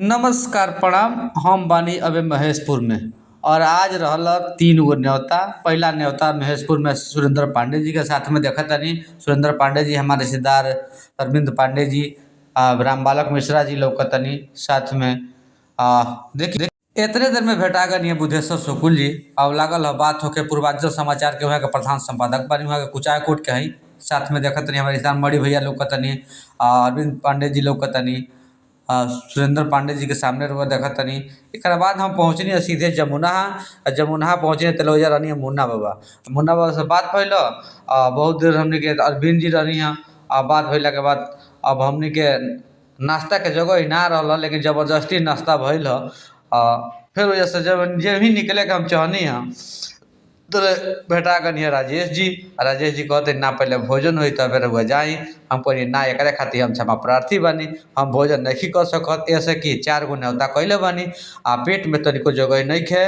नमस्कार प्रणाम। हम बानी अबे महेशपुर में और आज रहल 3 गो न्योता। पहला न्योता महेशपुर में सुरेंद्र पांडे जी के साथ में देखा तनी। सुरेंद्र पांडे जी हमारे रिश्तेदार अरविंद पांडे जी, राम बालक मिश्रा जी लौकतनी साथ में। देखिए इतने देर में भेटा गए ये बुधेश्वर शुक्ल जी। अब लागल है बात होके पूर्वांचल समाचार के वहाँ के प्रधान संपादक बनी, वहाँ के कुचायकोट के हई। साथ में देखा तनी हमारे किसान मणि भैया लौकतनी, अरविंद पांडे जी लौकतनी, सुरेंद्र पांडे जी के सामने रुआ देखा तनी। एक बाद हम पहुँचनी सीधे जमुना पहुँचनी तलोजा रहनी मुन्ना बाबा। मुन्ना बाबा से बात भइल। बहुत देर हमने के अरविंद जी रहनी है। बात भइला के बाद अब हमने के नाश्ता के जगह ही ना रहल, लेकिन जबरदस्ती नाश्ता भइल ह। फिर वजह से जब जे भी निकले के हम चाहनी है तो भेटा गनी राजेश जी। राजेश जी कहते ना पहले भोजन हुई तब रहुआ जाई। हम कहनी ना, एक खातिर हम क्षमा प्रार्थी बानी, हम भोजन नहीं कर सकत, ऐसे कि 4 गो न्योता कैले बानी, पेट में तनिको जगह नहीं खे।